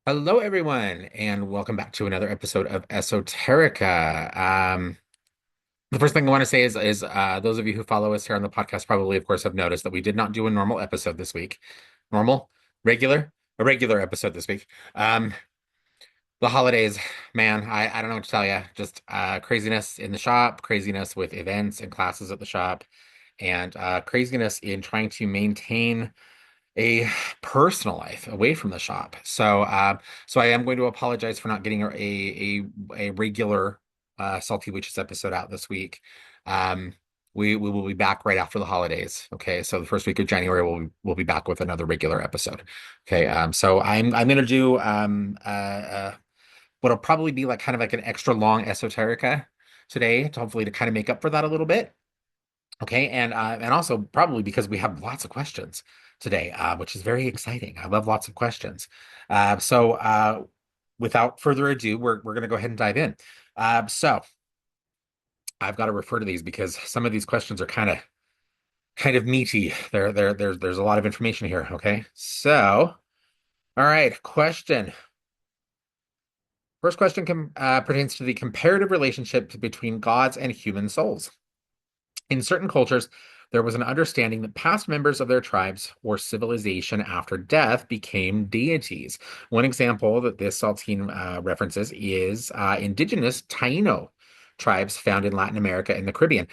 Hello, everyone, and welcome back to another episode of Esoterica. The first thing I want to say is those of you who follow us here on the podcast probably, of course, have noticed that we did not do a normal episode this week. Normal, regular, a regular episode this week. Um, the holidays, man, I don't know what to tell you. Just craziness in the shop, craziness with events and classes at the shop, and craziness in trying to maintain a personal life away from the shop. So I am going to apologize for not getting a regular Salty Witches episode out this week. Um, we will be back right after the holidays. Okay, so the first week of January we'll be back with another regular episode. Okay, so I'm gonna do what'll probably be like kind of like an extra long esoterica today, to hopefully to kind of make up for that a little bit. Okay, and also probably because we have lots of questions today, which is very exciting. I love lots of questions. So without further ado, we're going to go ahead and dive in. So I've got to refer to these because some of these questions are kind of meaty. There's a lot of information here. Okay, so all right, question. First question pertains to the comparative relationship between gods and human souls. In certain cultures, there was an understanding that past members of their tribes or civilization after death became deities. One example that this Saltine references is indigenous Taino tribes found in Latin America and the Caribbean.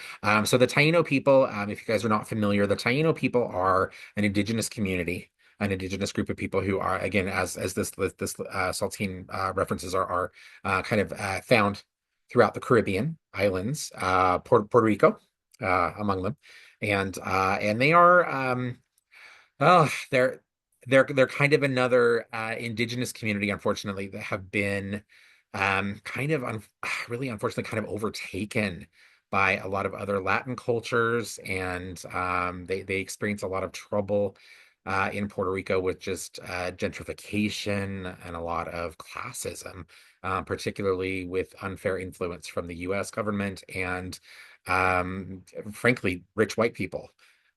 So the Taino people, if you guys are not familiar, the Taino people are an indigenous community, an indigenous group of people who are, again, as this Saltine references are kind of found throughout the Caribbean islands, Puerto Rico among them, and they are oh they're kind of another indigenous community, unfortunately, that have been kind of really unfortunately kind of overtaken by a lot of other Latin cultures, and they experience a lot of trouble in Puerto Rico with just gentrification and a lot of classism, particularly with unfair influence from the U.S. government and um, frankly, rich white people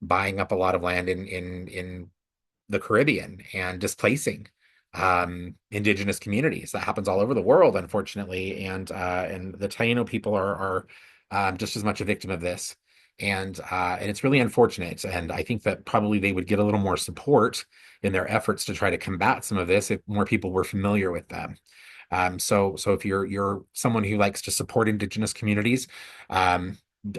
buying up a lot of land in the Caribbean and displacing indigenous communities. That happens all over the world, unfortunately, and the Taino people are just as much a victim of this. And it's really unfortunate. And I think that probably they would get a little more support in their efforts to try to combat some of this if more people were familiar with them. So if you're someone who likes to support indigenous communities,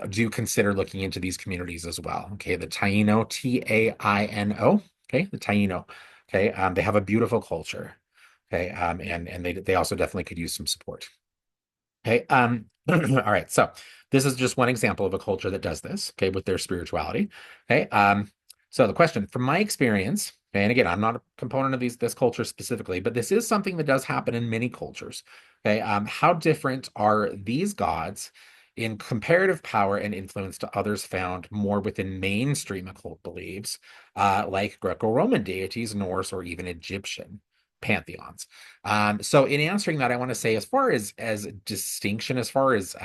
do consider looking into these communities as well. Okay, the Taino, Taino. Okay, the Taino. Okay, they have a beautiful culture. Okay, and they also definitely could use some support. Okay, all right. So this is just one example of a culture that does this. Okay, with their spirituality. Okay, so the question, from my experience, okay, and again, I'm not a component of this culture specifically, but this is something that does happen in many cultures. Okay, how different are these gods in comparative power and influence to others found more within mainstream occult beliefs, like Greco-Roman deities, Norse, or even Egyptian pantheons? So in answering that, I want to say, as far as distinction, as far as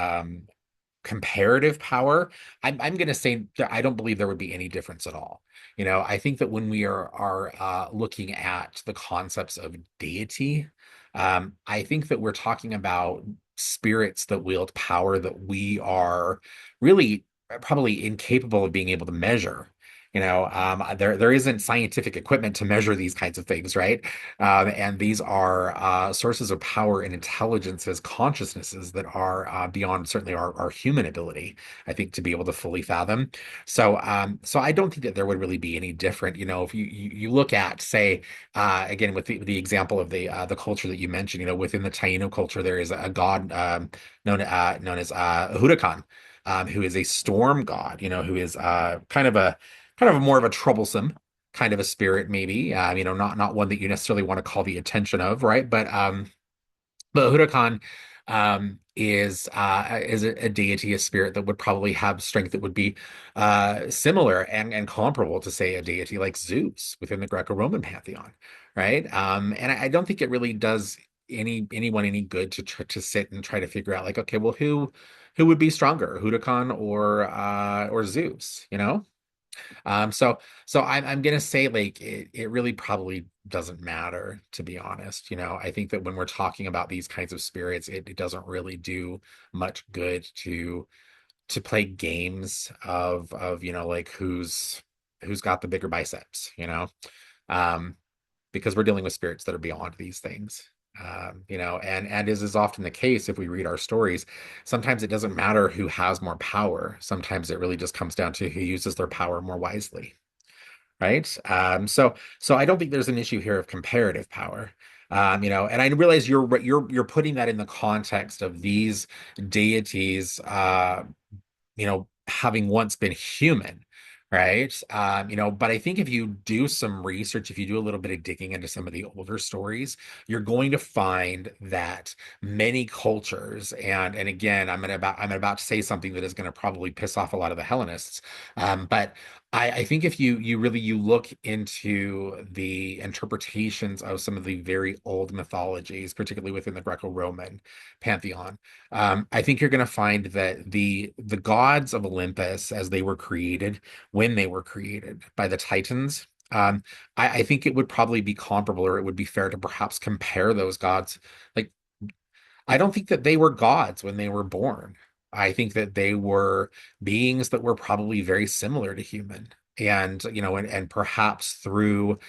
comparative power, I'm going to say that I don't believe there would be any difference at all. I think that when we are looking at the concepts of deity, I think that we're talking about spirits that wield power that we are really probably incapable of being able to measure. There isn't scientific equipment to measure these kinds of things, right? And these are sources of power and intelligences, consciousnesses that are beyond certainly our human ability, I think, to be able to fully fathom. So I don't think that there would really be any different. If you look at, say, again, with the example of the culture that you mentioned, within the Taino culture, there is a god known as Huracan, who is a storm god, who is kind of more of a troublesome kind of a spirit, maybe. Not one that you necessarily want to call the attention of, right? But Huracan is a deity, a spirit that would probably have strength that would be similar and comparable to, say, a deity like Zeus within the Greco-Roman pantheon, right? And I don't think it really does anyone any good to sit and try to figure out, like, okay, well, who would be stronger, Huracan or Zeus? So I'm gonna say like it really probably doesn't matter, to be honest. I think that when we're talking about these kinds of spirits, it doesn't really do much good to play games of like who's got the bigger biceps, um, because we're dealing with spirits that are beyond these things. And as is often the case, if we read our stories, sometimes it doesn't matter who has more power. Sometimes it really just comes down to who uses their power more wisely, right? So I don't think there's an issue here of comparative power. And I realize you're putting that in the context of these deities, having once been human, right? But I think if you do some research, if you do a little bit of digging into some of the older stories, you're going to find that many cultures, and again, I'm about to say something that is going to probably piss off a lot of the Hellenists, but I think if you look into the interpretations of some of the very old mythologies, particularly within the Greco-Roman pantheon, I think you're going to find that the gods of Olympus, as they were created, when they were created by the Titans, I think it would probably be comparable, or it would be fair to perhaps compare those gods. Like, I don't think that they were gods when they were born. I think that they were beings that were probably very similar to human. And perhaps through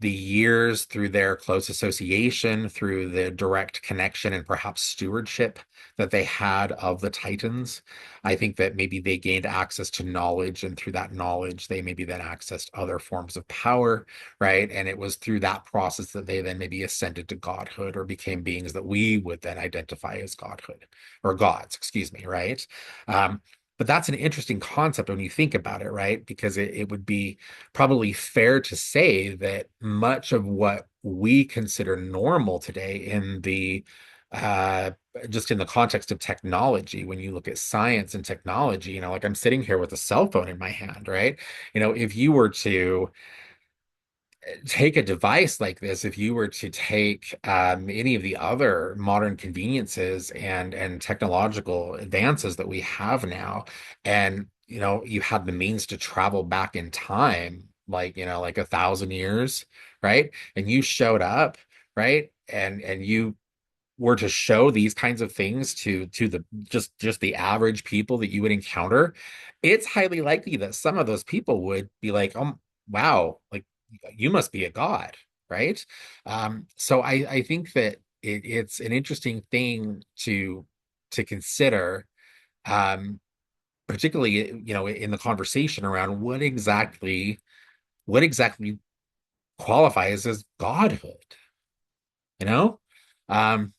the years, through their close association, through the direct connection and perhaps stewardship that they had of the Titans, I think that maybe they gained access to knowledge, and through that knowledge, they maybe then accessed other forms of power, right? And it was through that process that they then maybe ascended to godhood or became beings that we would then identify as godhood or gods, excuse me, right? Um, but that's an interesting concept when you think about it, right? Because it would be probably fair to say that much of what we consider normal today in the uh just in the context of technology, when you look at science and technology, like I'm sitting here with a cell phone in my hand, right? If you were to take a device like this, if you were to take any of the other modern conveniences and technological advances that we have now, and you had the means to travel back in time, like 1,000 years, right? And you showed up, right? And you were to show these kinds of things to the just the average people that you would encounter, it's highly likely that some of those people would be like, oh wow, like you must be a god, right? So I think that it's an interesting thing to consider, um, particularly in the conversation around what exactly qualifies as godhood, you know? Um,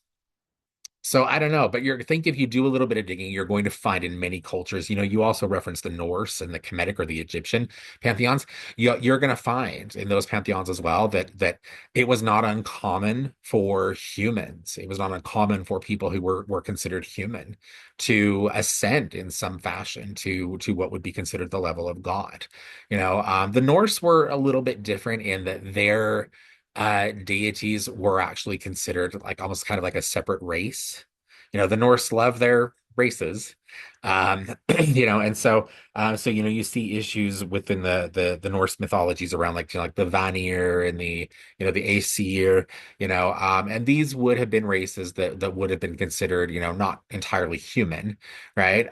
So I don't know, but I think if you do a little bit of digging, you're going to find in many cultures, you also reference the Norse and the Kemetic or the Egyptian pantheons. You're going to find in those pantheons as well that it was not uncommon for humans. It was not uncommon for people who were considered human to ascend in some fashion to what would be considered the level of God. The Norse were a little bit different in that their deities were actually considered like almost kind of like a separate race. The Norse love their races. Um, and so you see issues within the Norse mythologies around like the Vanir and the Aesir, and these would have been races that would have been considered, not entirely human, right?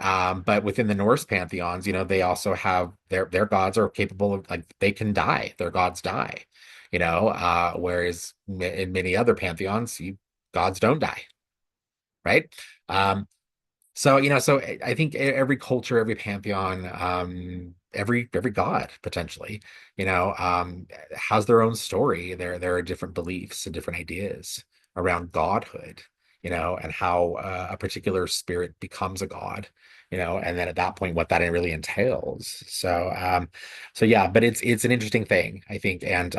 But within the Norse pantheons, they also have their gods are capable of, like, they can die, their gods die, whereas in many other pantheons, gods don't die, right? Um, so I think every culture, every pantheon, every god potentially, has their own story. There are different beliefs and different ideas around godhood, and how a particular spirit becomes a god, and then at that point, what that really entails. So yeah, but it's an interesting thing, I think, and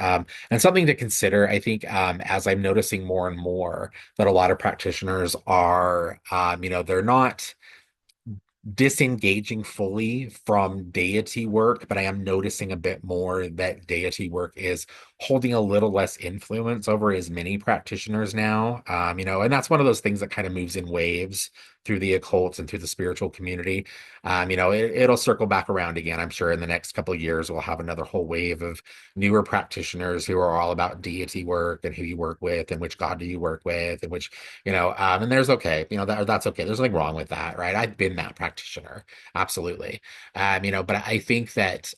something to consider. I think, as I'm noticing more and more that a lot of practitioners are, they're not disengaging fully from deity work, but I am noticing a bit more that deity work is holding a little less influence over as many practitioners now. And that's one of those things that kind of moves in waves through the occult and through the spiritual community. It'll circle back around again. I'm sure in the next couple of years we'll have another whole wave of newer practitioners who are all about deity work and who you work with and which God do you work with and which, and there's okay, that's okay. There's nothing wrong with that, right? I've been that practitioner, absolutely. But I think that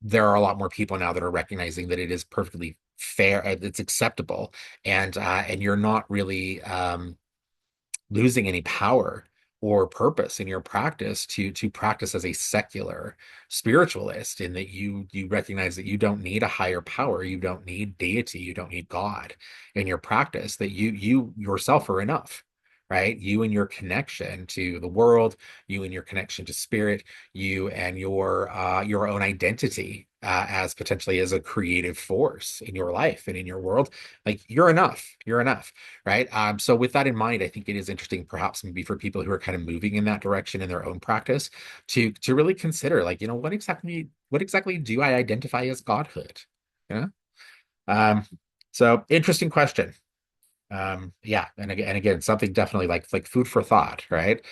there are a lot more people now that are recognizing that it is perfectly fair, it's acceptable, and you're not really losing any power or purpose in your practice to practice as a secular spiritualist, in that you recognize that you don't need a higher power, you don't need deity, you don't need God in your practice, that you yourself are enough, right? You and your connection to the world, you and your connection to spirit, you and your own identity as potentially as a creative force in your life and in your world, like you're enough, right? So with that in mind, I think it is interesting, perhaps maybe for people who are kind of moving in that direction in their own practice, to really consider, like, what exactly do I identify as godhood? You know? Um, so interesting question. Yeah, and again, something definitely like food for thought, right?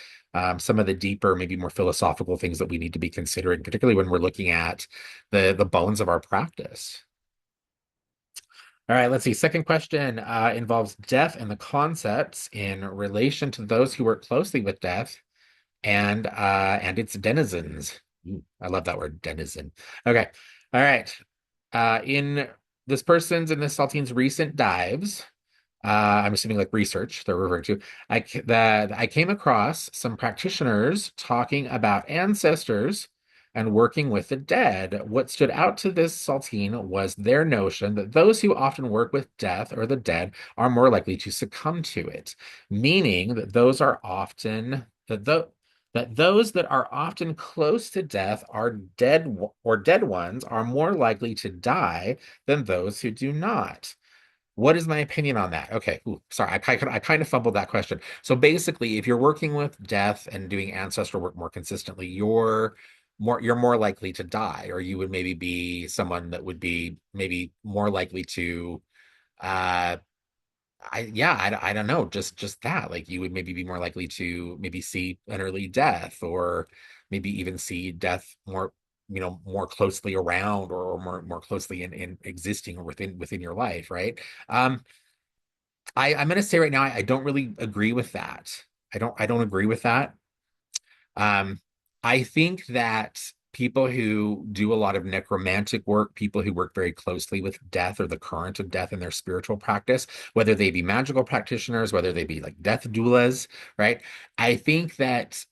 Some of the deeper, maybe more philosophical things that we need to be considering, particularly when we're looking at the bones of our practice. All right, let's see. Second question involves death and the concepts in relation to those who work closely with death and its denizens. Ooh, I love that word, denizen. Okay. All right. In this person's in this Saltine's recent dives, I'm assuming like research they're referring to. That I came across some practitioners talking about ancestors and working with the dead. What stood out to this Saltine was their notion that those who often work with death or the dead are more likely to succumb to it, meaning that those that are often close to death are dead ones are more likely to die than those who do not. What is my opinion on that? Okay. Ooh, sorry, I kind of fumbled that question. So basically, if you're working with death and doing ancestral work more consistently, you're more likely to die, or you would maybe be someone that would be maybe more likely to uh I don't know, just that. Like you would maybe be more likely to maybe see an early death, or maybe even see death more closely around, or more closely in existing or within your life, right? I'm gonna say right now, I don't really agree with that. I don't agree with that. Um, I think that people who do a lot of necromantic work, people who work very closely with death or the current of death in their spiritual practice, whether they be magical practitioners, whether they be like death doulas, right? I think that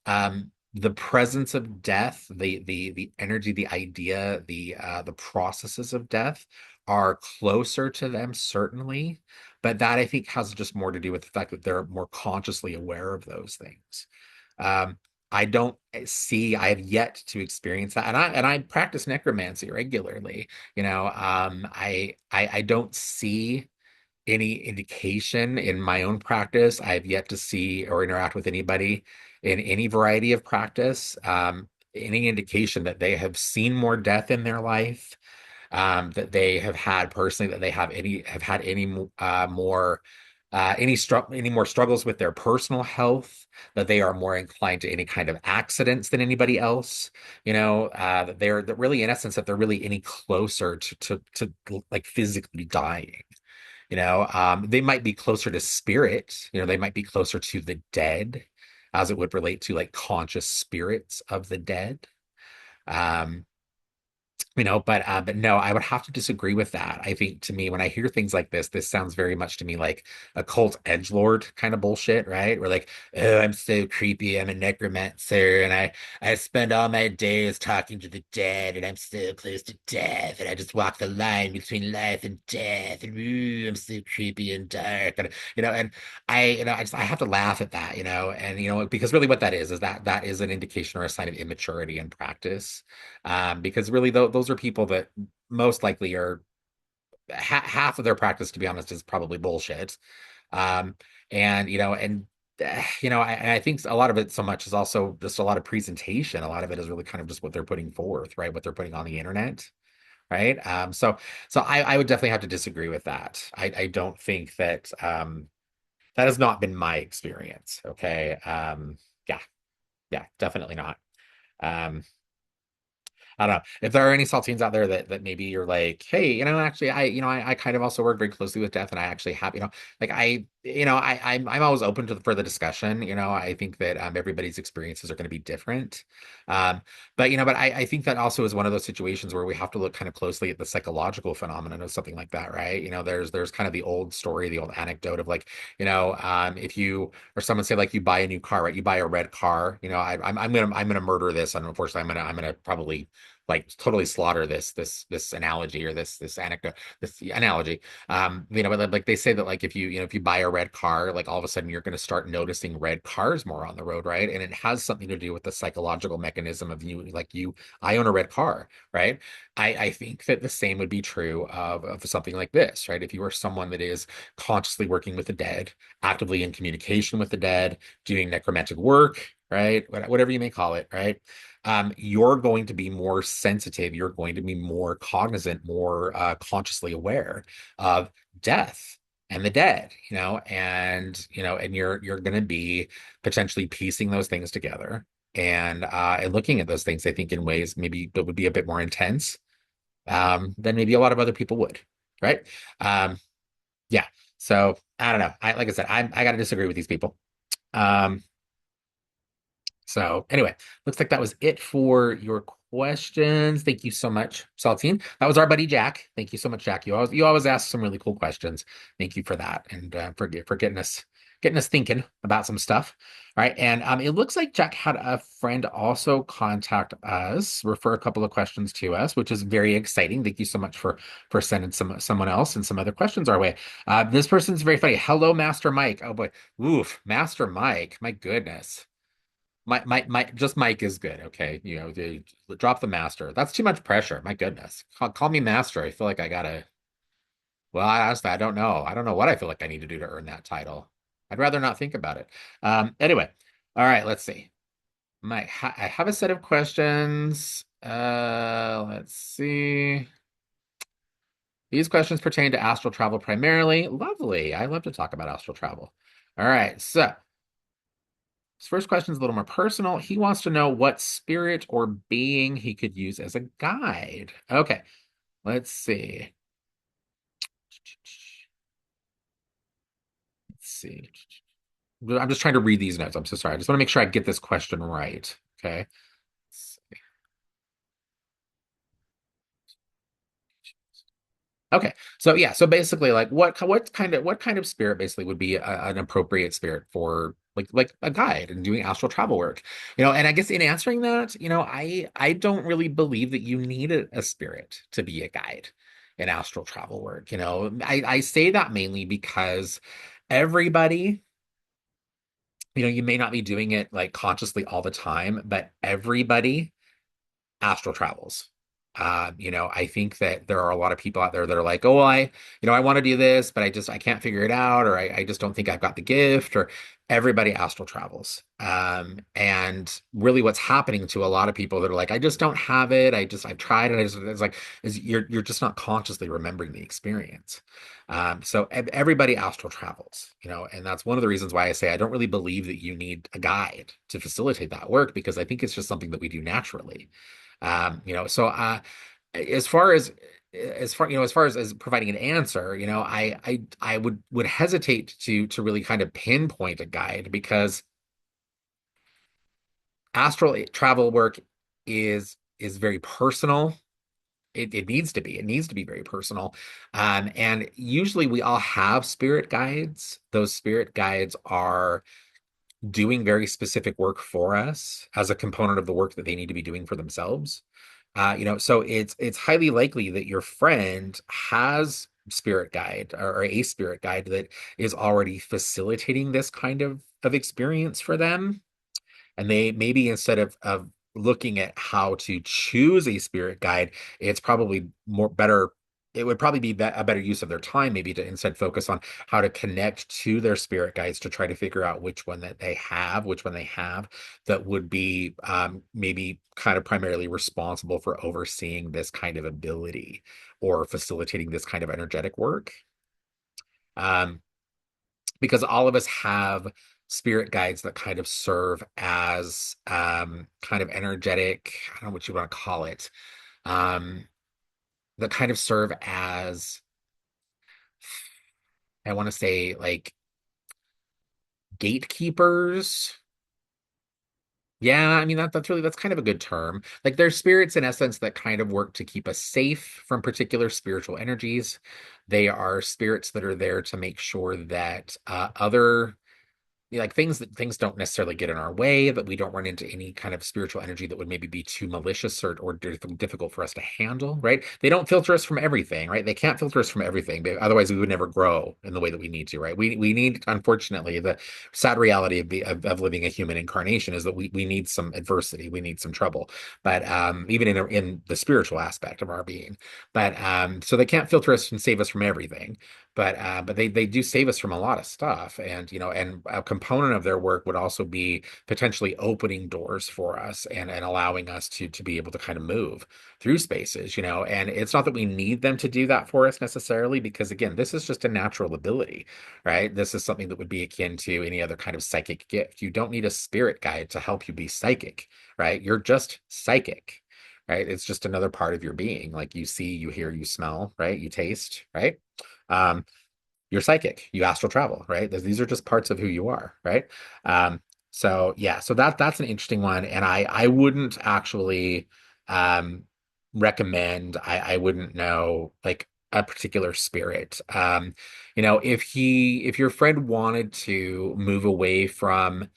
the presence of death, the energy, the idea, the processes of death are closer to them, certainly. But that I think has just more to do with the fact that they're more consciously aware of those things. Um, I don't I have yet to experience that. And I practice necromancy regularly. I don't see any indication in my own practice. I have yet to see or interact with anybody in any variety of practice, any indication that they have seen more death in their life, that they have had personally, that they have had any more struggles with their personal health, that they are more inclined to any kind of accidents than anybody else, that really, in essence, that they're really any closer to like physically dying. They might be closer to spirit, they might be closer to the dead as it would relate to like conscious spirits of the dead. Um, but no, I would have to disagree with that. I think, to me, when I hear things like this sounds very much to me like a cult edgelord kind of bullshit, right? We're like, oh, I'm so creepy. I'm a necromancer, and I spend all my days talking to the dead, and I'm so close to death, and I just walk the line between life and death, and ooh, I'm so creepy and dark, and I have to laugh at that, and because really what that is that is an indication or a sign of immaturity in practice, because really those are people that most likely are half of their practice, to be honest, is probably bullshit. Um, and I think a lot of it so much is also just a lot of presentation. A lot of it is really kind of just what they're putting forth, right? What they're putting on the internet, right? So I would definitely have to disagree with that. I don't think that. that has not been my experience. Okay. Yeah, yeah, definitely not. Um, I don't know if there are any saltines out there that maybe you're like, hey, actually, I kind of also work very closely with death, and I actually have, like I'm always open for the discussion. I think that everybody's experiences are going to be different. Um, but I think that also is one of those situations where we have to look kind of closely at the psychological phenomenon of something like that, right? There's kind of the old story, the old anecdote of like, if you or someone say like you buy a new car, right? You buy a red car, I'm gonna murder this, and unfortunately, I'm gonna probably like totally slaughter this analogy or this anecdote, this analogy. But like they say that like if you buy a red car, like all of a sudden you're going to start noticing red cars more on the road, right? And it has something to do with the psychological mechanism of I own a red car, right? I think that the same would be true of something like this, right? If you are someone that is consciously working with the dead, actively in communication with the dead, doing necromantic work, right? Whatever you may call it, right? You're going to be more sensitive. You're going to be more cognizant, more consciously aware of death and the dead, and you're going to be potentially piecing those things together and looking at those things, I think, in ways maybe that would be a bit more intense than maybe a lot of other people would, right? Um, yeah. So I don't know. Like I said, I got to disagree with these people. Um, so anyway, looks like that was it for your questions. Thank you so much, Saltine. That was our buddy Jack. Thank you so much, Jack. You always ask some really cool questions. Thank you for that and for getting us thinking about some stuff. All right, and it looks like Jack had a friend also contact us, refer a couple of questions to us, which is very exciting. Thank you so much for sending someone else and some other questions our way. This person's very funny. Hello, Master Mike. Oh boy, oof, Master Mike. My goodness. Just Mike is good. Okay. Drop the master. That's too much pressure. My goodness. Call me master. I feel like I gotta, well, honestly, I don't know. I don't know what I feel like I need to do to earn that title. I'd rather not think about it. Anyway. All right. Let's see. I have a set of questions. Let's see. These questions pertain to astral travel primarily. Lovely. I love to talk about astral travel. All right. So, his first question is a little more personal. He wants to know what spirit or being he could use as a guide. Okay, let's see. Let's see. I'm just trying to read these notes. I'm so sorry. I just want to make sure I get this question right. Okay. Okay. So yeah, so basically like what kind of spirit basically would be an appropriate spirit for like a guide and doing astral travel work. And I guess in answering that, I don't really believe that you need a spirit to be a guide in astral travel work. I say that mainly because everybody, you may not be doing it like consciously all the time, but everybody astral travels. I think that there are a lot of people out there that are like, oh, I want to do this, but I can't figure it out, or I just don't think I've got the gift, or everybody astral travels. And really what's happening to a lot of people that are like, I just don't have it. I've tried it. It's like, is you're just not consciously remembering the experience. So everybody astral travels, and that's one of the reasons why I say I don't really believe that you need a guide to facilitate that work because I think it's just something that we do naturally. So as far as providing an answer, I would hesitate to really kind of pinpoint a guide because astral travel work is very personal. It needs to be. It needs to be very personal. And usually we all have spirit guides. Those spirit guides are doing very specific work for us as a component of the work that they need to be doing for themselves. So it's highly likely that your friend has spirit guide or a spirit guide that is already facilitating this kind of experience for them. And they maybe instead of looking at how to choose a spirit guide, it's probably more better. It would probably be a better use of their time, maybe to instead focus on how to connect to their spirit guides to try to figure out which one they have that would be maybe kind of primarily responsible for overseeing this kind of ability or facilitating this kind of energetic work. Um, because all of us have spirit guides that kind of serve as kind of energetic, I don't know what you want to call it, um, that kind of serve as, I want to say, like gatekeepers. Yeah, I mean that's kind of a good term. Like there's spirits in essence that kind of work to keep us safe from particular spiritual energies. They are spirits that are there to make sure that other like things don't necessarily get in our way, that we don't run into any kind of spiritual energy that would maybe be too malicious or difficult for us to handle, right? They don't filter us from everything, right? They can't filter us from everything, but otherwise we would never grow in the way that we need to, right? We need, unfortunately, the sad reality of living a human incarnation is that we need some adversity, we need some trouble, but even in the spiritual aspect of our being, but so they can't filter us and save us from everything, but they do save us from a lot of stuff, and and a component of their work would also be potentially opening doors for us and allowing us to be able to kind of move through spaces, and it's not that we need them to do that for us necessarily, because again, this is just a natural ability, right? This is something that would be akin to any other kind of psychic gift. You don't need a spirit guide to help you be psychic, right? You're just psychic. Right. It's just another part of your being. Like you see, you hear, you smell, right? You taste, right? Um, you're psychic, you astral travel, right? These are just parts of who you are, right? Um, so yeah, so that's an interesting one. And I wouldn't actually um recommend, I wouldn't know like a particular spirit. If your friend wanted to move away from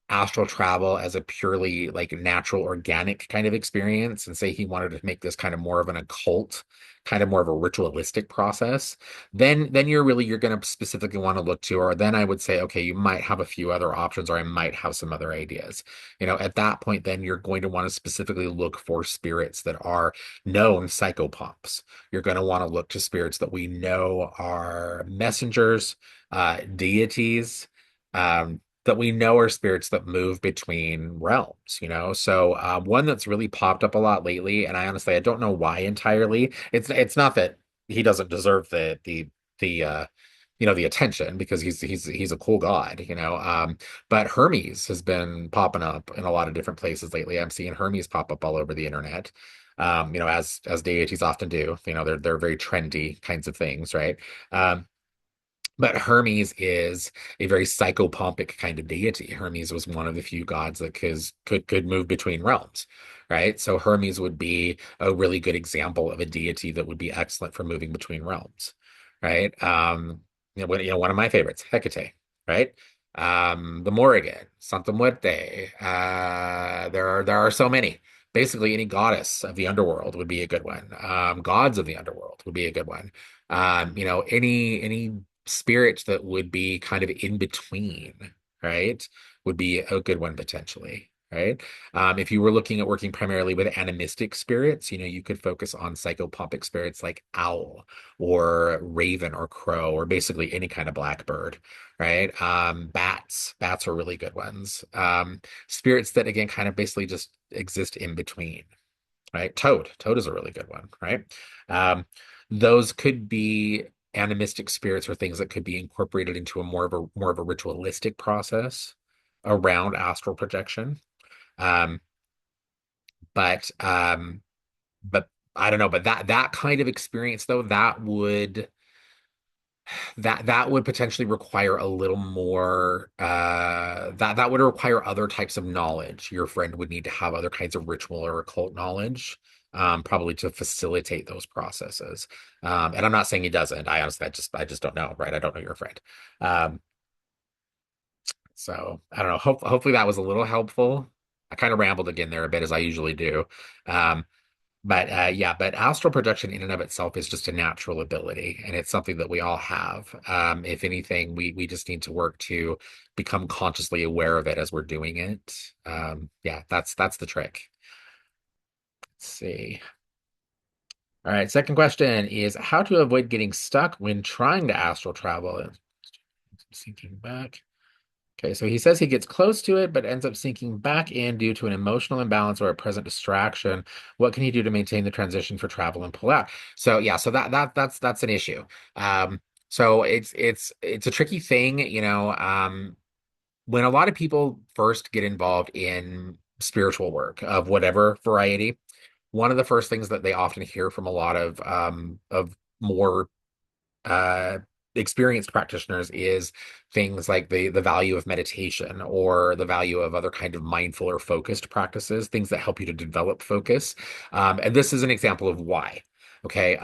astral travel as a purely like natural organic kind of experience, and say he wanted to make this kind of more of an occult, kind of more of a ritualistic process, then you're going to specifically want to look to, or then I would say, okay, you might have a few other options, or I might have some other ideas. At that point, then you're going to want to specifically look for spirits that are known psychopomps. You're going to want to look to spirits that we know are messengers, deities, that we know are spirits that move between realms. So one that's really popped up a lot lately, and I don't know why entirely. It's not that he doesn't deserve the the attention, because he's a cool god. But Hermes has been popping up in a lot of different places lately. I'm seeing Hermes pop up all over the internet. As deities often do. They're very trendy kinds of things, right? But Hermes is a very psychopompic kind of deity. Hermes was one of the few gods that could move between realms, right? So Hermes would be a really good example of a deity that would be excellent for moving between realms, right? One of my favorites, Hecate, right? The Morrigan, Santa Muerte. There are so many. Basically, any goddess of the underworld would be a good one. Gods of the underworld would be a good one. Any spirits that would be kind of in between, right? Would be a good one potentially, right? If you were looking at working primarily with animistic spirits, you could focus on psychopompic spirits like owl or raven or crow, or basically any kind of blackbird, right? Bats are really good ones. Spirits that again kind of basically just exist in between, right? Toad is a really good one, right? Those could be animistic spirits, or things that could be incorporated into a more of a ritualistic process around astral projection. Um, but but I don't know, but that kind of experience though, that would potentially require a little more, that would require other types of knowledge. Your friend would need to have other kinds of ritual or occult knowledge, probably to facilitate those processes. And I'm not saying he doesn't. I honestly, I just don't know, right? I don't know your friend. Um, so I don't know. Hopefully that was a little helpful. I kind of rambled again there a bit, as I usually do. Um, but astral projection in and of itself is just a natural ability, and it's something that we all have. If anything, we just need to work to become consciously aware of it as we're doing it. Yeah, that's the trick. Let's see. All right, second question is how to avoid getting stuck when trying to astral travel. Sinking back. Okay, so he says he gets close to it, but ends up sinking back in due to an emotional imbalance or a present distraction. What can he do to maintain the transition for travel and pull out? So yeah, so that's an issue. Um, So it's a tricky thing, when a lot of people first get involved in spiritual work of whatever variety, one of the first things that they often hear from a lot of more uh, experienced practitioners is things like the value of meditation or the value of other kind of mindful or focused practices, things that help you to develop focus. And this is an example of why. Okay.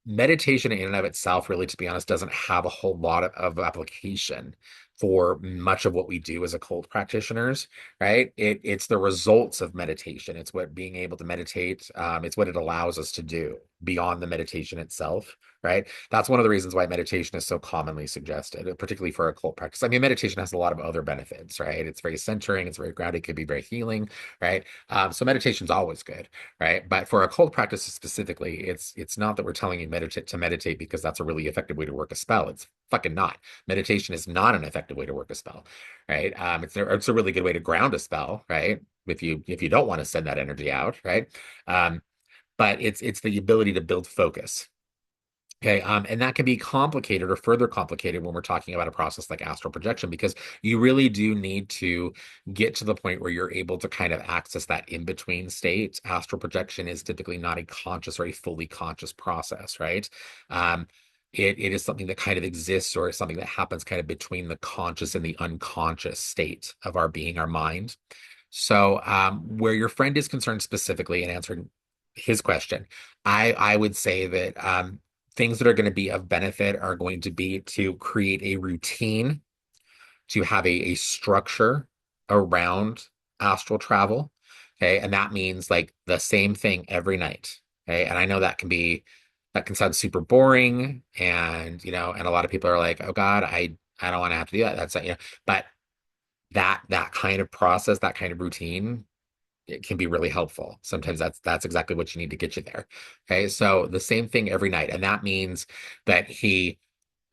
Meditation in and of itself, really, to be honest, doesn't have a whole lot of application for much of what we do as occult practitioners, right? It's the results of meditation. It's what being able to meditate, it's what it allows us to do beyond the meditation itself, right? That's one of the reasons why meditation is so commonly suggested, particularly for occult practice. I mean, meditation has a lot of other benefits, right? It's very centering, it's very grounded, it could be very healing, right? So meditation's always good, right? But for occult practices specifically, it's not that we're telling you meditate because that's a really effective way to work a spell. It's fucking not. Meditation is not an effective way to work a spell, right? It's a really good way to ground a spell, right? If you don't want to send that energy out, right? Um, but it's the ability to build focus. Okay, and that can be complicated or further complicated when we're talking about a process like astral projection, because you really do need to get to the point where you're able to kind of access that in-between state. Astral projection is typically not a conscious or a fully conscious process, right? Um, it is something that kind of exists or is something that happens kind of between the conscious and the unconscious state of our being, our mind. So, where your friend is concerned specifically in answering his question, I would say that things that are going to be of benefit are going to be to create a routine, to have a structure around astral travel. Okay. And that means like the same thing every night. Okay. And I know that can sound super boring. And, and a lot of people are like, oh God, I don't want to have to do that. But that kind of process, that kind of routine, it can be really helpful. Sometimes that's exactly what you need to get you there. Okay. So the same thing every night. And that means that he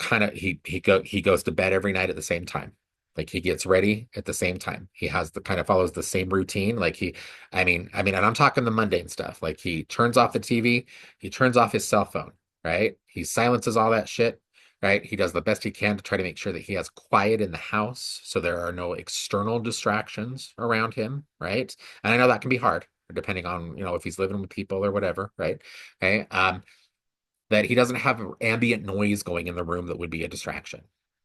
goes to bed every night at the same time. Like he gets ready at the same time. He has the kind of follows the same routine. And I'm talking the mundane stuff. Like he turns off the TV, he turns off his cell phone, right? He silences all that shit, right? He does the best he can to try to make sure that he has quiet in the house so there are no external distractions around him, right? And I know that can be hard depending on, if he's living with people or whatever, right? Okay. That he doesn't have ambient noise going in the room that would be a distraction,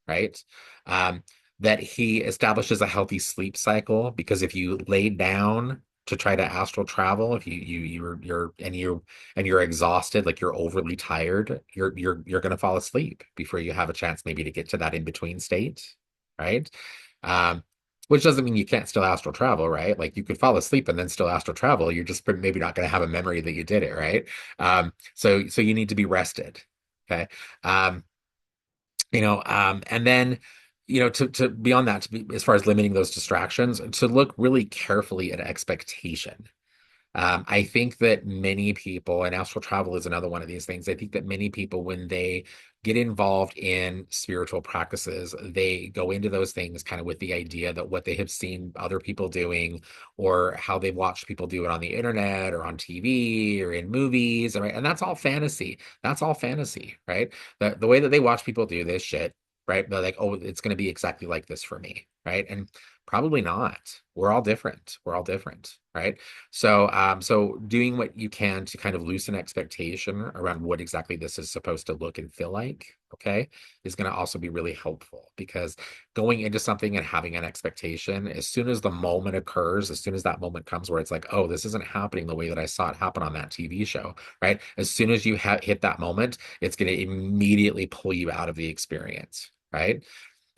right? Um, that he establishes a healthy sleep cycle, because if you lay down to try to astral travel, if you're exhausted, like you're overly tired, you're gonna fall asleep before you have a chance maybe to get to that in between state, right? Um, which doesn't mean you can't still astral travel, right? Like you could fall asleep and then still astral travel. You're just maybe not going to have a memory that you did it, right? So you need to be rested. Okay. Um, and then, to beyond that, as far as limiting those distractions, to look really carefully at expectation. I think that many people, and astral travel is another one of these things. I think that many people, when they get involved in spiritual practices, they go into those things kind of with the idea that what they have seen other people doing, or how they've watched people do it on the internet or on TV or in movies, right? And that's all fantasy. That's all fantasy, right? The way that they watch people do this shit, right? They're like, oh, it's going to be exactly like this for me, right? And probably not. We're all different. We're all different, right? So doing what you can to kind of loosen expectation around what exactly this is supposed to look and feel like, okay, is going to also be really helpful, because going into something and having an expectation, as soon as the moment occurs, as soon as that moment comes where it's like, oh, this isn't happening the way that I saw it happen on that TV show, right? As soon as you hit that moment, it's going to immediately pull you out of the experience, right?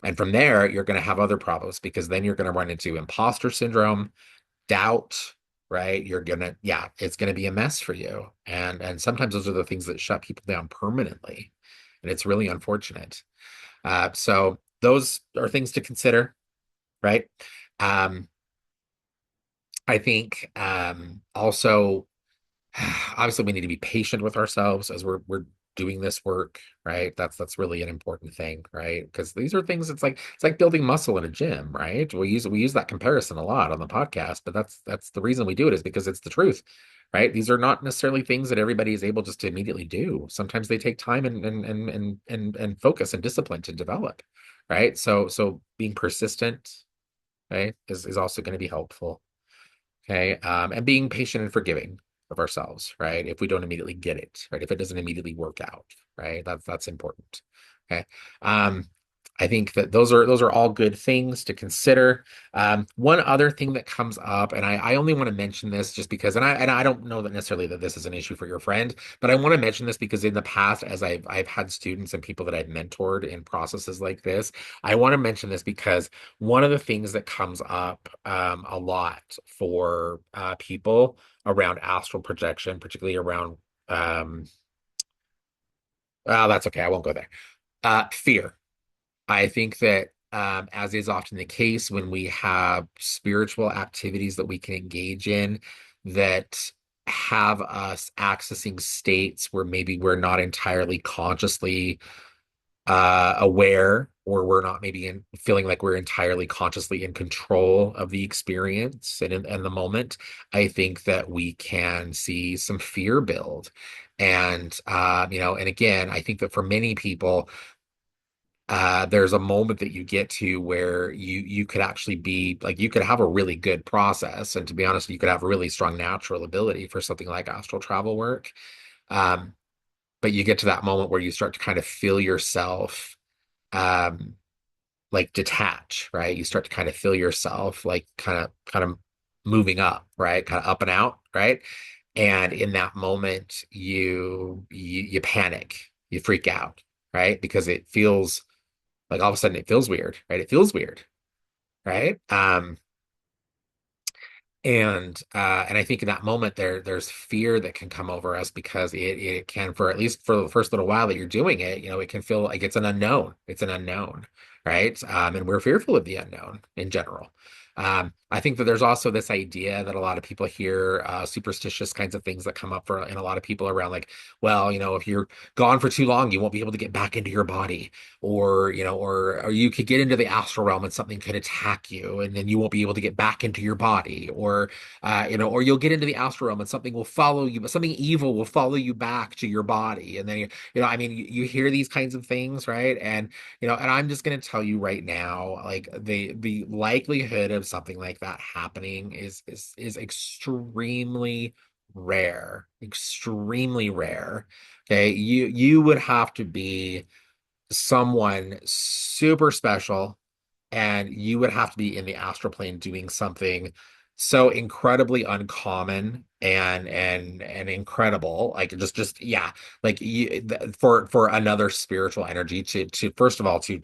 And from there, you're going to have other problems, because then you're going to run into imposter syndrome, doubt, right? It's gonna be a mess for you. And sometimes those are the things that shut people down permanently. And it's really unfortunate. So those are things to consider, right? Um, I think also obviously we need to be patient with ourselves as we're doing this work, right? That's really an important thing, right? Because these are things, it's like building muscle in a gym, right? We use that comparison a lot on the podcast, but that's the reason we do it, is because it's the truth, right? These are not necessarily things that everybody is able just to immediately do. Sometimes they take time and focus and discipline to develop, right? So being persistent, right, is also going to be helpful. Okay. And being patient and forgiving of ourselves, right? If we don't immediately get it, right? If it doesn't immediately work out, right? That's important. Okay. Um, I think that those are all good things to consider. One other thing that comes up, and I only want to mention this just because, and I don't know that necessarily that this is an issue for your friend, but I want to mention this because in the past, as I've had students and people that I've mentored in processes like this, I want to mention this because one of the things that comes up a lot for people around astral projection, particularly around that's okay, I won't go there. Fear. I think that, as is often the case when we have spiritual activities that we can engage in that have us accessing states where maybe we're not entirely consciously aware, or we're not maybe feeling like we're entirely consciously in control of the experience and the moment, I think that we can see some fear build. And and again, I think that for many people, there's a moment that you get to where you could actually be like you could have a really good process, and to be honest, you could have a really strong natural ability for something like astral travel work. Um, but you get to that moment where you start to kind of feel yourself um like detach, right? You start to kind of feel yourself like kind of moving up, right? Kind of up and out, right? And in that moment, you panic, you freak out, right? Because it feels like all of a sudden it feels weird, right? It feels weird, right? And I think in that moment there's fear that can come over us because it can, for at least for the first little while that you're doing it, it can feel like it's an unknown. It's an unknown, right? And we're fearful of the unknown in general. I think that there's also this idea that a lot of people hear, superstitious kinds of things that come up for in a lot of people around, like, well, if you're gone for too long, you won't be able to get back into your body, or you could get into the astral realm and something could attack you, and then you won't be able to get back into your body, or you'll get into the astral realm and something will follow you, but something evil will follow you back to your body, and then I mean, you hear these kinds of things, right? And I'm just going to tell you right now, like the likelihood of something like that happening is extremely rare, extremely rare. Okay, you would have to be someone super special, and you would have to be in the astral plane doing something so incredibly uncommon and incredible, like just yeah, like for another spiritual energy to first of all to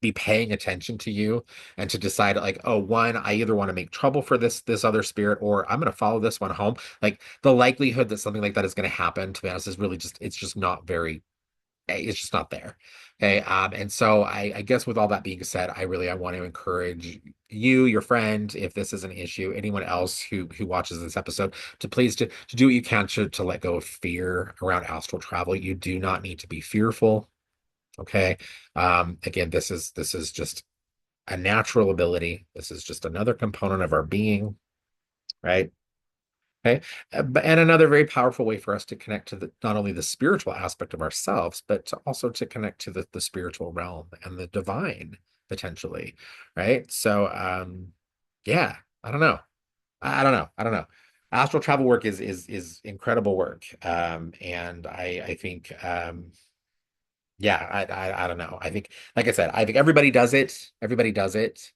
be paying attention to you, and to decide, like, oh, one, I either want to make trouble for this other spirit, or I'm going to follow this one home. Like, the likelihood that something like that is going to happen, to be honest, is really just, it's just not very, it's just not there. Okay. And so I guess with all that being said, I want to encourage you, your friend, if this is an issue, anyone else who watches this episode, to please to do what you can to let go of fear around astral travel. You do not need to be fearful. Okay. Again, this is just a natural ability. This is just another component of our being, right? Okay. And another very powerful way for us to connect to not only the spiritual aspect of ourselves, but also to connect to the spiritual realm and the divine, potentially. Right. So, yeah, I don't know. I don't know. I don't know. Astral travel work is incredible work. And I think, yeah, I don't know. I think, like I said, I think everybody does it. Everybody does it.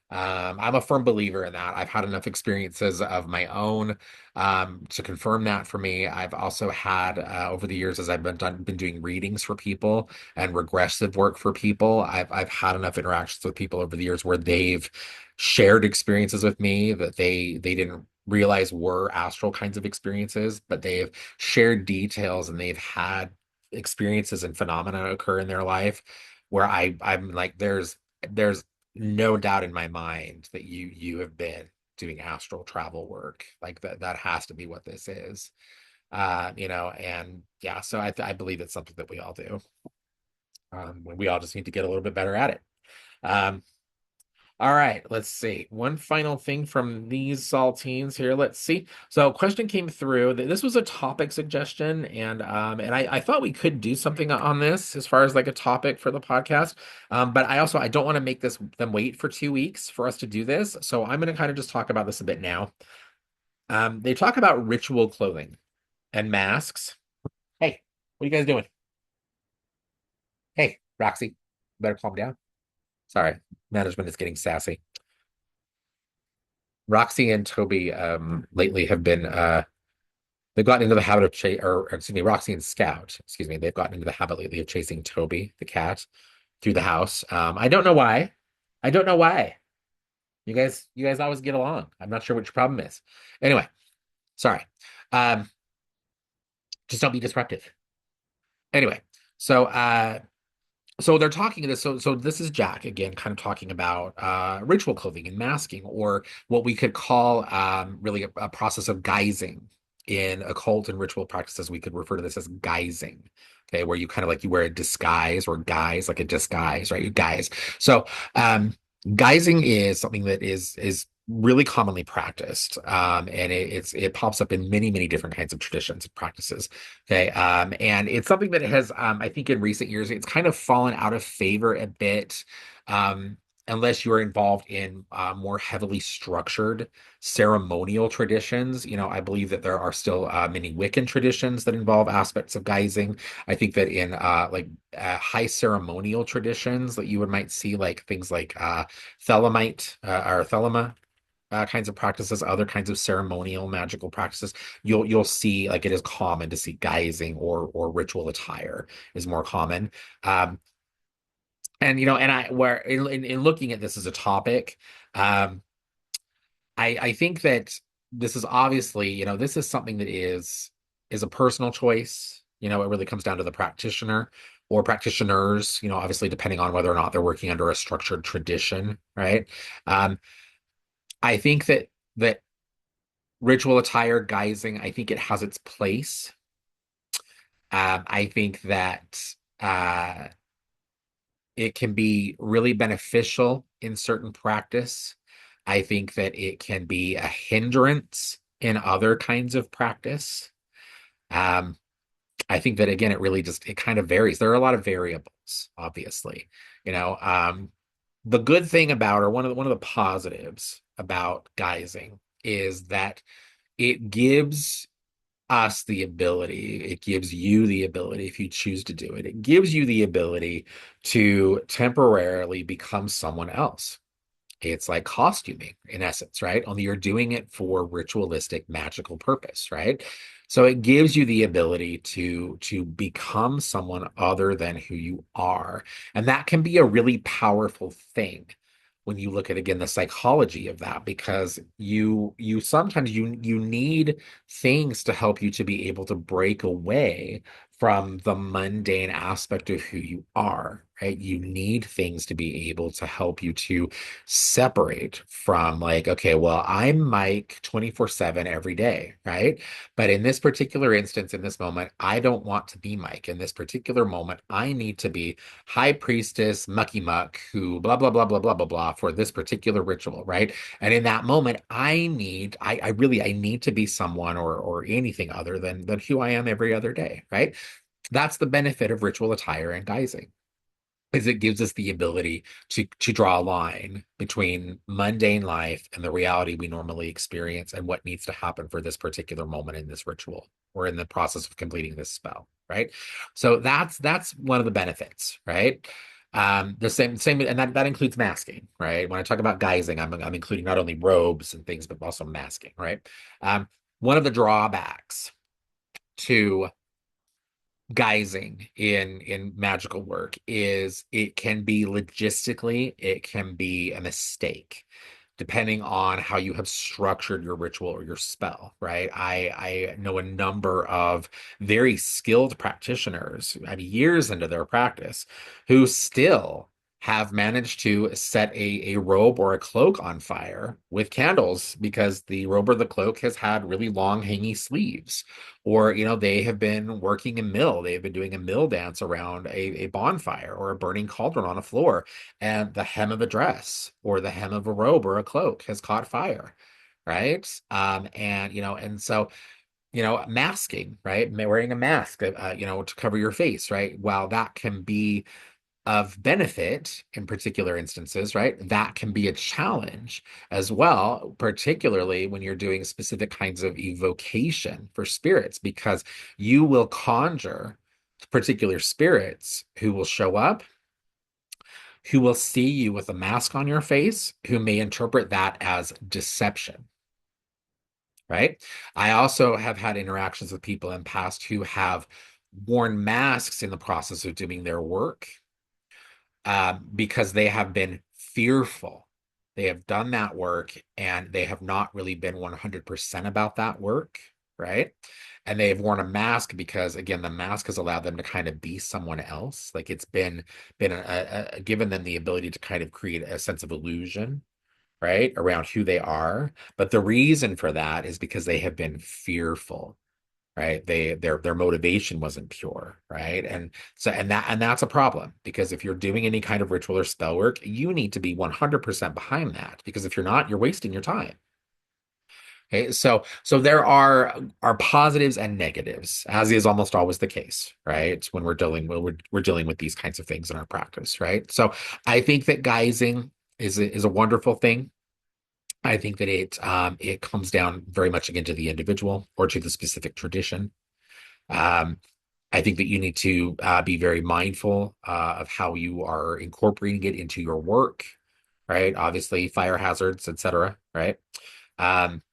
I'm a firm believer in that. I've had enough experiences of my own, to confirm that for me. I've also had, over the years, as I've been doing readings for people and regressive work for people. I've had enough interactions with people over the years where they've shared experiences with me that they didn't realize were astral kinds of experiences, but they've shared details, and they've had experiences and phenomena occur in their life where I'm like, there's no doubt in my mind that you have been doing astral travel work. Like, that has to be what this is. And yeah, so I believe it's something that we all do. We all just need to get a little bit better at it. Um, All right, let's see. One final thing from these saltines here. Let's see. So, a question came through. This was a topic suggestion, and I thought we could do something on this as far as like a topic for the podcast. But I don't want to make this them wait for 2 weeks for us to do this. So, I'm going to kind of just talk about this a bit now. They talk about ritual clothing and masks. Hey, what are you guys doing? Hey, Roxy, better calm down. Sorry, management is getting sassy. Roxy and Toby lately have been they've gotten into the habit of or excuse me, Roxy and Scout, excuse me, they've gotten into the habit lately of chasing Toby, the cat, through the house. I don't know why. I don't know why. You guys always get along. I'm not sure what your problem is. Anyway, sorry. Um, just don't be disruptive. Anyway, so so they're talking this. So this is Jack again, kind of talking about ritual clothing and masking, or what we could call really a process of guising in occult and ritual practices. We could refer to this as guising. Okay, where you kind of like you wear a disguise or guise, like a disguise, right? You guise. So guising is something that is really commonly practiced, and it pops up in many different kinds of traditions and practices. Okay, and it's something that has, I think, in recent years, it's kind of fallen out of favor a bit, unless you are involved in more heavily structured ceremonial traditions. I believe that there are still many Wiccan traditions that involve aspects of guising. I think that in like high ceremonial traditions that you would might see like things like Thelemite or Thelema kinds of practices, other kinds of ceremonial magical practices, you'll see like it is common to see guising or ritual attire is more common. Um, and I where in looking at this as a topic, um, I think that this is obviously, this is something that is a personal choice. It really comes down to the practitioner or practitioners, obviously depending on whether or not they're working under a structured tradition, right? Um, I think that ritual attire, guising, I think it has its place. I think that uh, it can be really beneficial in certain practice. I think that it can be a hindrance in other kinds of practice. Um, I think that again, it kind of varies. There are a lot of variables, obviously. You know, the good thing about, or one of the positives about guising is that it gives us the ability, it gives you the ability, if you choose to do it, it gives you the ability to temporarily become someone else. It's like costuming in essence, right? Only you're doing it for ritualistic, magical purpose, right? So it gives you the ability to become someone other than who you are. And that can be a really powerful thing when you look at again the psychology of that, because you sometimes you need things to help you to be able to break away from the mundane aspect of who you are, right? You need things to be able to help you to separate from like, okay, well, I'm Mike 24/7 every day, right? But in this particular instance, in this moment, I don't want to be Mike. In this particular moment, I need to be High Priestess Mucky Muck, who blah, blah, blah, blah, blah, blah, blah, for this particular ritual, right? And in that moment, I need to be someone or anything other than who I am every other day, right? That's the benefit of ritual attire and guising, is it gives us the ability to draw a line between mundane life and the reality we normally experience and what needs to happen for this particular moment in this ritual or in the process of completing this spell, right? So that's one of the benefits, right? The same, and that includes masking, right? When I talk about guising, I'm including not only robes and things, but also masking, right? One of the drawbacks to guising in magical work is it can be logistically, it can be a mistake depending on how you have structured your ritual or your spell, right? I know a number of very skilled practitioners, I mean, years into their practice, who still have managed to set a robe or a cloak on fire with candles because the robe or the cloak has had really long hanging sleeves. Or, they have been working a mill. They've been doing a mill dance around a bonfire or a burning cauldron on a floor, and the hem of a dress or the hem of a robe or a cloak has caught fire. Right. And so masking, right? Wearing a mask, to cover your face, right? While that can be of benefit in particular instances, right? That can be a challenge as well, particularly when you're doing specific kinds of evocation for spirits, because you will conjure particular spirits who will show up, who will see you with a mask on your face, who may interpret that as deception. Right. I also have had interactions with people in past who have worn masks in the process of doing their work, because they have been fearful. They have done that work and they have not really been 100% about that work, right? And they have worn a mask because, again, the mask has allowed them to kind of be someone else. Like it's been given them the ability to kind of create a sense of illusion, right, around who they are. But the reason for that is because they have been fearful, right? Their motivation wasn't pure, right? And that's a problem, because if you're doing any kind of ritual or spell work, you need to be 100% behind that, because if you're not, you're wasting your time. Okay, so there are positives and negatives, as is almost always the case, right? When we're dealing with these kinds of things in our practice, right? So I think that guising is a wonderful thing. I think that it comes down very much again to the individual or to the specific tradition. Um, I think that you need to be very mindful of how you are incorporating it into your work, right? Obviously, fire hazards, etc. Right? Um,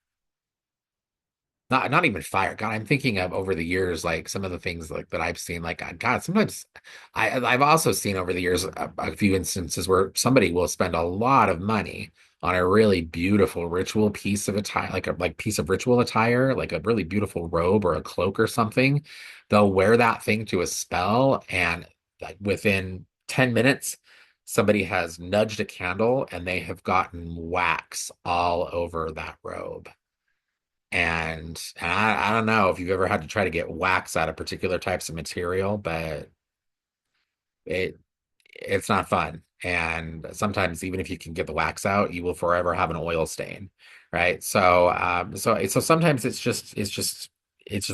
not even fire. God, I'm thinking of over the years, like some of the things like that I've seen. Like God, sometimes I've also seen over the years a few instances where somebody will spend a lot of money on a really beautiful ritual piece of attire, like a piece of ritual attire, like a really beautiful robe or a cloak or something. They'll wear that thing to a spell, and like within 10 minutes, somebody has nudged a candle and they have gotten wax all over that robe. And I don't know if you've ever had to try to get wax out of particular types of material, but it it's not fun. And sometimes even if you can get the wax out, you will forever have an oil stain, right? So sometimes it's just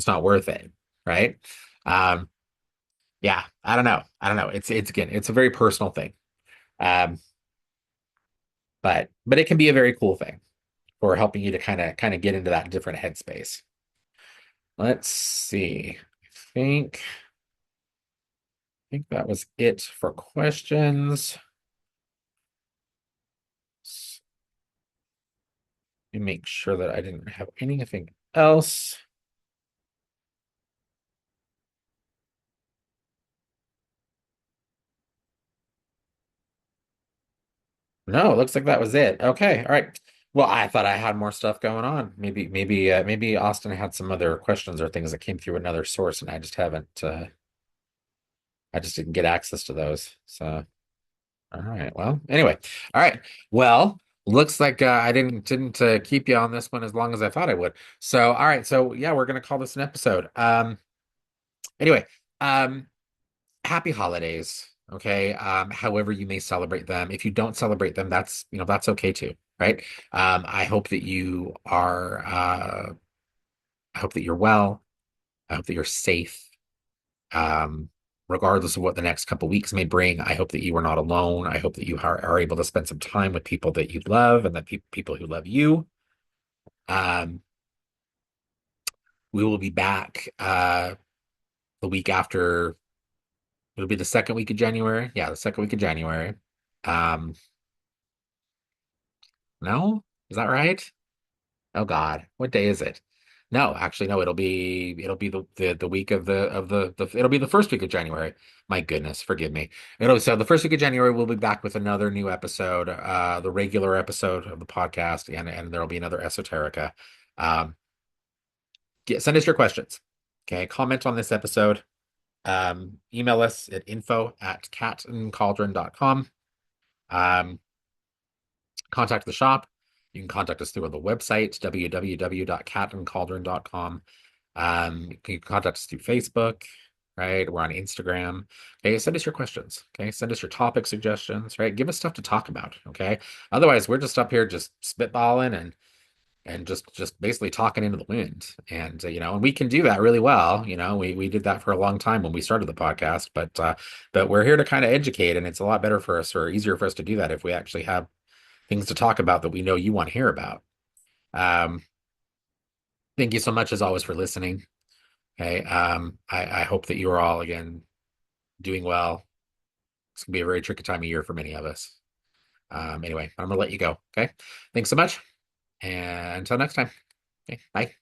not worth it, right? Um, yeah, I don't know. It's again, it's a very personal thing. Um, but it can be a very cool thing for helping you to kind of get into that different headspace. Let's see. I think that was it for questions. Let me make sure that I didn't have anything else. No, it looks like that was it. Okay, all right. Well, I thought I had more stuff going on. Maybe Austin had some other questions or things that came through another source, and I just didn't get access to those. So, all right. Well, anyway, all right. Well, looks like I didn't keep you on this one as long as I thought I would. So, all right. So, yeah, we're gonna call this an episode. Anyway, um, happy holidays. Okay. However you may celebrate them. If you don't celebrate them, that's okay too, right? I hope that I hope that you're well. I hope that you're safe. Um, Regardless of what the next couple weeks may bring, I hope that you are not alone. I hope that you are able to spend some time with people that you love and that people who love you. Um, we will be back the week after. It'll be the second week of January. Yeah, the second week of January. Um, no, is that right? Oh God, what day is it? No, actually, no. It'll be the week of the it'll be the first week of January. My goodness, forgive me. So the first week of January we'll be back with another new episode, the regular episode of the podcast, and there'll be another Esoterica. Um, Send us your questions. Okay, comment on this episode. Email us at info@catandcauldron.com. Um, Contact the shop. You can contact us through the website, www.catandcauldron.com. You can contact us through Facebook, right? We're on Instagram. Okay, send us your questions. Okay, send us your topic suggestions, right? Give us stuff to talk about. Okay. Otherwise, we're just up here just spitballing and just basically talking into the wind. And and we can do that really well. We did that for a long time when we started the podcast, but we're here to kind of educate, and it's a lot better for us or easier for us to do that if we actually have things to talk about that we know you want to hear about. Um, thank you so much as always for listening. Okay. I hope that you are all again doing well. It's gonna be a very tricky time of year for many of us. Anyway, I'm gonna let you go. Okay. Thanks so much. And until next time. Okay. Bye.